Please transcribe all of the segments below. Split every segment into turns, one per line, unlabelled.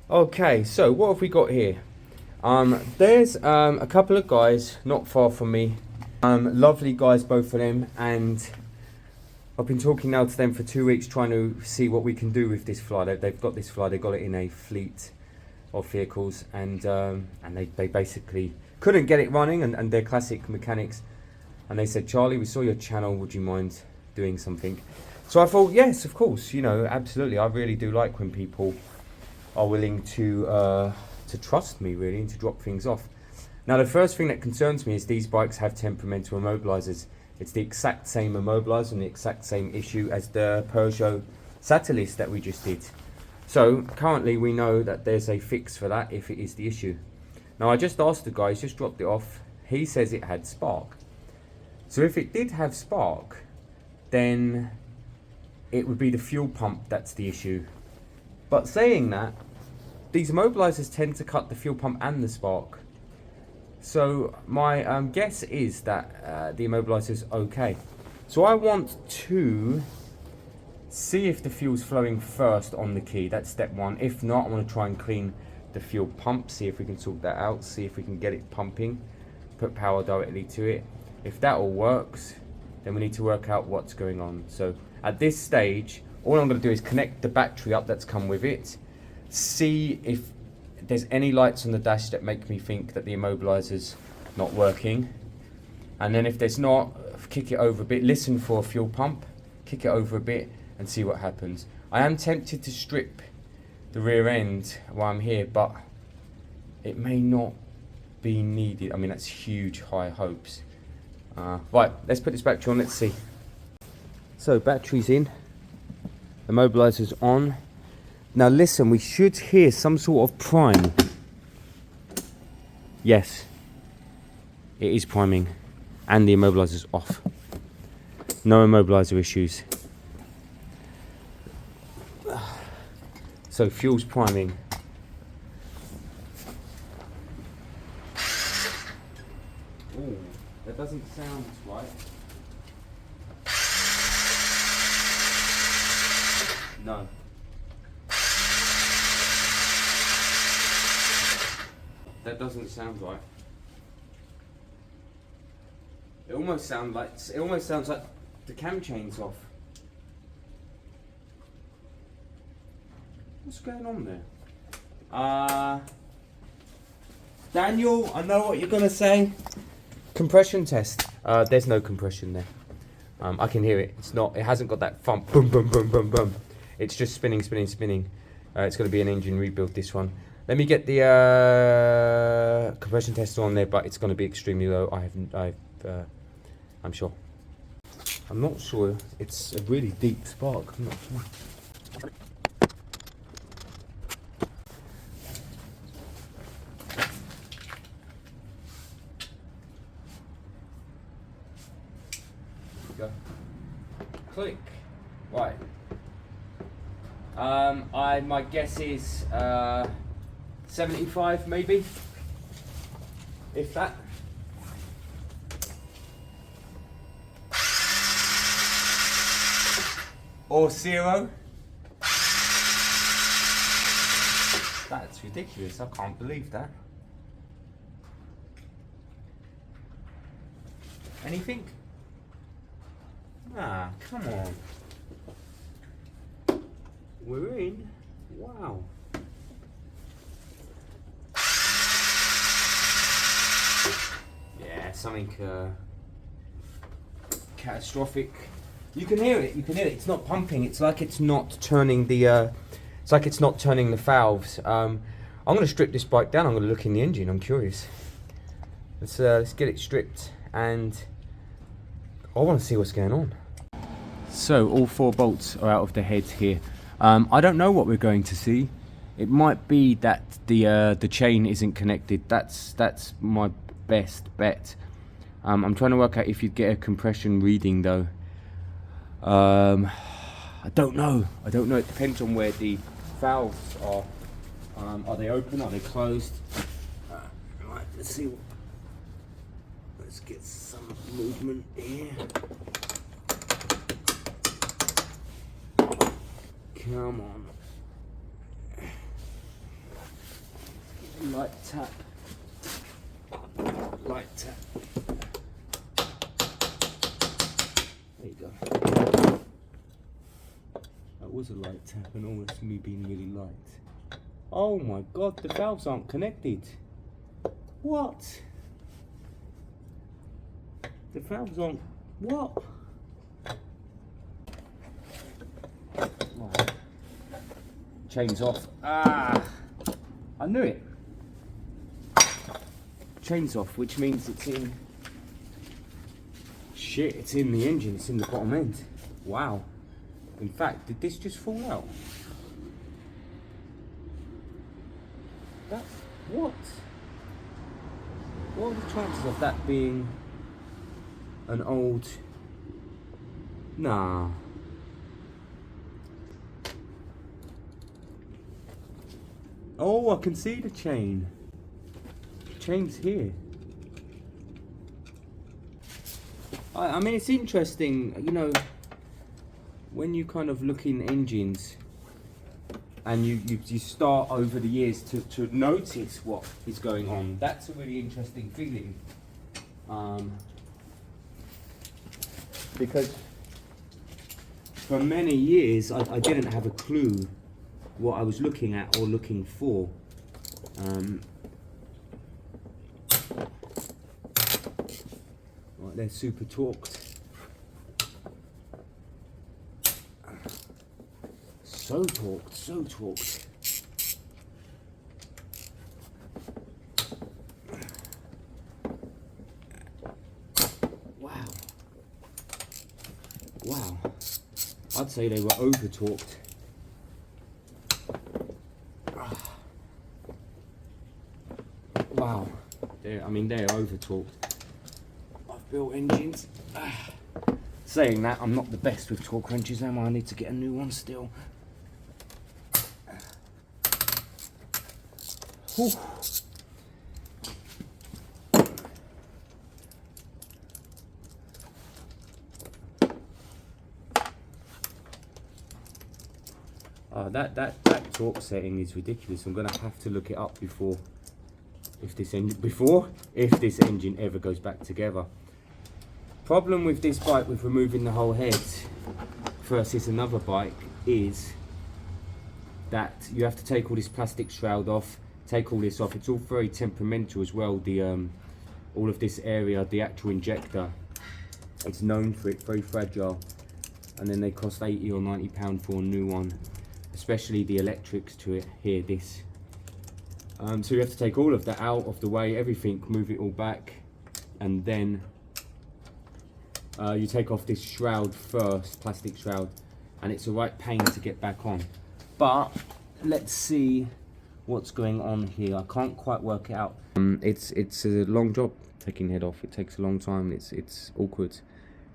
Okay, so what have we got here? There's a couple of guys not far from me. Lovely guys, both of them, and I've been talking now to them for 2 weeks, trying to see what we can do with this fly. They've got this fly. They got it in a fleet of vehicles, and they basically couldn't get it running, and they're classic mechanics. And they said, Charlie, we saw your channel. Would you mind doing something? So I thought, yes, of course. You know, absolutely. I really do like when people are willing to trust me, really, and to drop things off. Now, the first thing that concerns me is these bikes have temperamental immobilizers. It's the exact same immobilizer and the exact same issue as the Piaggio Satellite that we just did. So currently we know that there's a fix for that if it is the issue. Now, I just asked the guy, he's just dropped it off. He says it had spark. So if it did have spark, then it would be the fuel pump that's the issue. But saying that, these immobilizers tend to cut the fuel pump and the spark. So my guess is that the immobilizer is okay. So I want to see if the fuel's flowing first on the key. That's step one. If not, I want to try and clean the fuel pump, see if we can sort that out, see if we can get it pumping, put power directly to it. If that all works, then we need to work out what's going on. So at this stage, all I'm going to do is connect the battery up that's come with it, see if there's any lights on the dash that make me think that the immobilizer's not working, and then if there's not, kick it over a bit, listen for a fuel pump, kick it over a bit and see what happens. I am tempted to strip the rear end while I'm here, but it may not be needed. I mean, that's huge high hopes. Right, let's put this battery on, let's see. So battery's in, immobilizer's on. Now listen, we should hear some sort of prime. Yes, it is priming, and the immobilizer's off. No immobilizer issues. So fuel's priming. Ooh, that doesn't sound right. No. That doesn't sound right. It almost sounds like the cam chain's off. What's going on there? Daniel, I know what you're gonna say. Compression test. There's no compression there. I can hear it. It hasn't got that thump. Boom, boom, boom, boom, boom. It's just spinning. It's gonna be an engine rebuild, this one. Let me get the compression tester on there, but it's going to be extremely low. I'm sure. I'm not sure. It's a really deep spark. I'm not sure. There we go. Click. Right. My guess is 75 maybe, if that. Or 0. That's ridiculous, I can't believe that. Anything? Ah, come on. We're in. Wow. Yeah, something catastrophic. You can hear it. It's not pumping. It's like it's not turning the. It's like it's not turning the valves. I'm going to strip this bike down. I'm going to look in the engine. I'm curious. Let's get it stripped, and I want to see what's going on. So all 4 bolts are out of the head here. I don't know what we're going to see. It might be that the chain isn't connected. That's my best bet. I'm trying to work out if you'd get a compression reading though. I don't know. It depends on where the valves are. Are they open? Are they closed? Right, let's see. Let's get some movement here. Come on. Light tap. Light tap. There you go. That was a light tap and almost me being really light. Oh my god, the valves aren't connected. What? The valves aren't... What? Right. Chain's off. Ah! I knew it. Chain's off, which means it's in... Shit, it's in the engine, it's in the bottom end. Wow. In fact, did this just fall out? That's... What? What are the chances of that being an old... Nah. Oh, I can see the chain. The chain's here. I mean, it's interesting, you know, when you kind of look in engines and you start over the years to notice what is going on. That's a really interesting feeling. Because for many years I didn't have a clue what I was looking at or looking for. Right, they're super torqued. So torqued, so torqued. Wow. Wow. I'd say they were over torqued. Wow. I mean, they're over torqued. I've built engines. Saying that, I'm not the best with torque wrenches, am I? I need to get a new one still. Whew. That torque setting is ridiculous. I'm gonna have to look it up if this engine ever goes back together. Problem with this bike with removing the whole head versus another bike is that you have to take all this plastic shroud off, take all this off. It's all very temperamental as well. The all of this area, the actual injector, it's known for it, very fragile, and then they cost £80 or £90 for a new one, especially the electrics to it here, this. So you have to take all of that out of the way, everything, move it all back, and then you take off this shroud first, plastic shroud, and it's a right pain to get back on. But let's see what's going on here. I can't quite work it out. It's a long job taking the head off. It takes a long time. It's awkward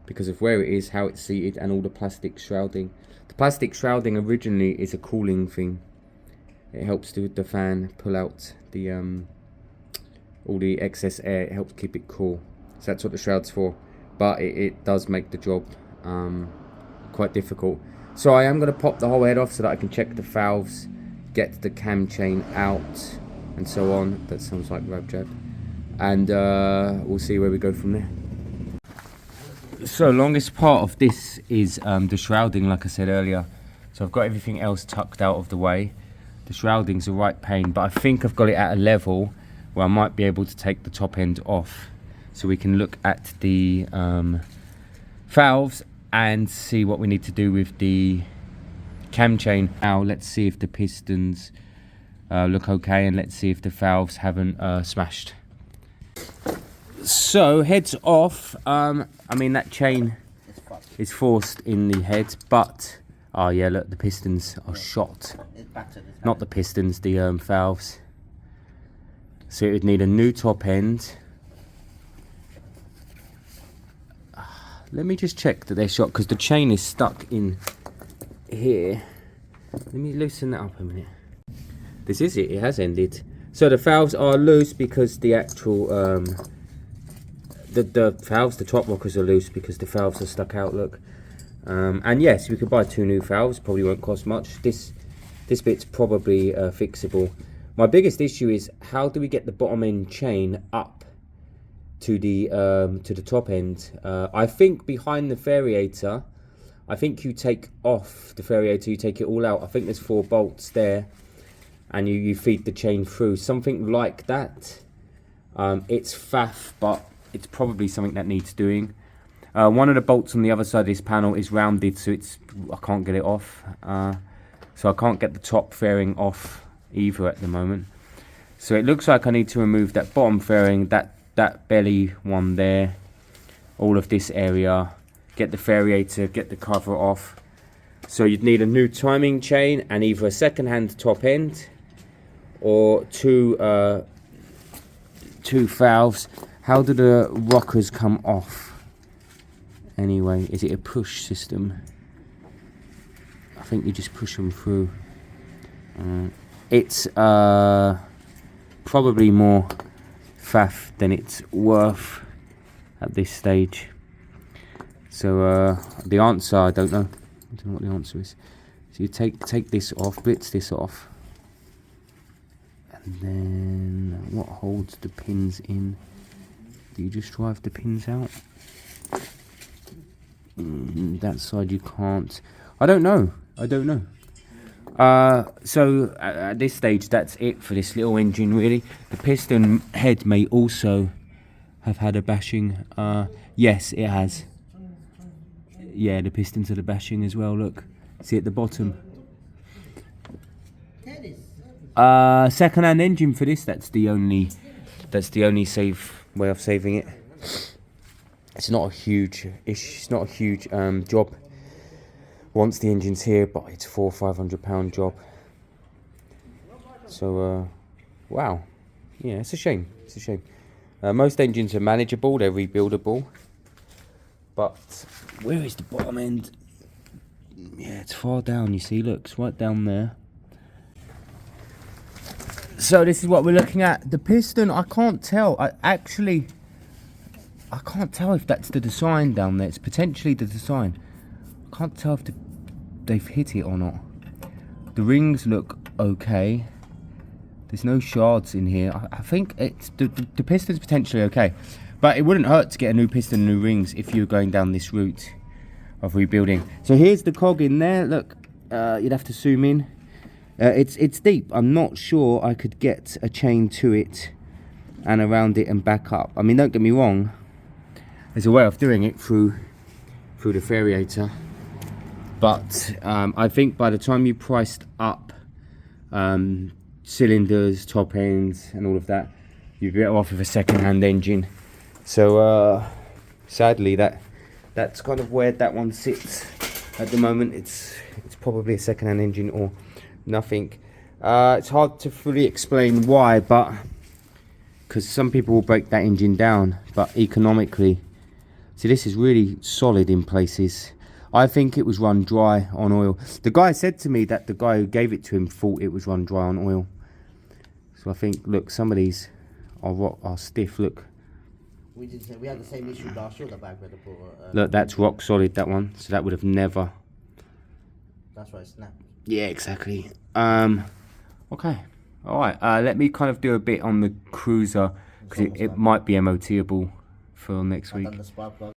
because of where it is, how it's seated, and all the plastic shrouding. The plastic shrouding originally is a cooling thing. It helps the fan pull out the all the excess air. It helps keep it cool. So that's what the shroud's for. But it does make the job quite difficult. So I am going to pop the whole head off so that I can check the valves, get the cam chain out, and so on. That sounds like Rab Jab. And we'll see where we go from there. So longest part of this is the shrouding, like I said earlier. So I've got everything else tucked out of the way. The shrouding's a right pain, but I think I've got it at a level where I might be able to take the top end off, so we can look at the valves and see what we need to do with the cam chain. Now let's see if the pistons look okay, and let's see if the valves haven't smashed. So heads off. I mean, that chain is forced in the head, but oh yeah, look, the pistons are shot. Not the pistons, the valves. So it would need a new top end. Let me just check that they're shot, because the chain is stuck in here. Let me loosen that up a minute. This is it, it has ended. So the valves are loose because the actual, the valves, the top rockers are loose because the valves are stuck out, look. And yes, we could buy 2 new valves, probably won't cost much. This bit's probably fixable. My biggest issue is, how do we get the bottom end chain up to the top end? I think behind the variator, I think you take off the variator, you take it all out. I think there's 4 bolts there, and you feed the chain through, something like that. It's faff, but it's probably something that needs doing. One of the bolts on the other side of this panel is rounded, so I can't get it off. So I can't get the top fairing off either at the moment. So it looks like I need to remove that bottom fairing, that belly one there, all of this area, get the variator, get the cover off. So you'd need a new timing chain and either a second-hand top end or two valves. How do the rockers come off? Anyway, is it a push system? I think you just push them through. It's probably more faff than it's worth at this stage. So the answer, I don't know. I don't know what the answer is. So you take this off, blitz this off, and then what holds the pins in? Do you just drive the pins out? That side you can't. I don't know. So at this stage, that's it for this little engine, really. The piston head may also have had a bashing. Yes, it has. Yeah, the pistons are the bashing as well. Look, see at the bottom. Second-hand engine for this. That's the only safe way of saving it. It's not a huge job once the engine's here, but it's £400 or £500 job. So wow, yeah, it's a shame. Most engines are manageable, they're rebuildable, but where is the bottom end? Yeah, it's far down, you see, look, it's right down there. So this is what we're looking at. The piston, I can't tell. I can't tell if that's the design down there. It's potentially the design. I can't tell if they've hit it or not. The rings look okay. There's no shards in here. I think it's the piston's potentially okay, but it wouldn't hurt to get a new piston and new rings if you're going down this route of rebuilding. So here's the cog in there. Look, you'd have to zoom in. It's deep. I'm not sure I could get a chain to it and around it and back up. I mean, don't get me wrong, there's a way of doing it through the variator, but I think by the time you priced up cylinders, top ends and all of that, you'd be better off with a second-hand engine. So sadly that's kind of where that one sits at the moment. It's probably a second-hand engine or nothing. It's hard to fully explain why, but because some people will break that engine down, but economically, see, this is really solid in places. I think it was run dry on oil. The guy said to me that the guy who gave it to him thought it was run dry on oil. So I think, look, some of these are stiff. Look.
We had the same issue last year. The back with the
look, that's rock solid, that one. So that would have never.
That's why it snapped.
Yeah, exactly. Okay. All right. Let me kind of do a bit on the cruiser because it might be MOTable for next week.
Done the spark plug.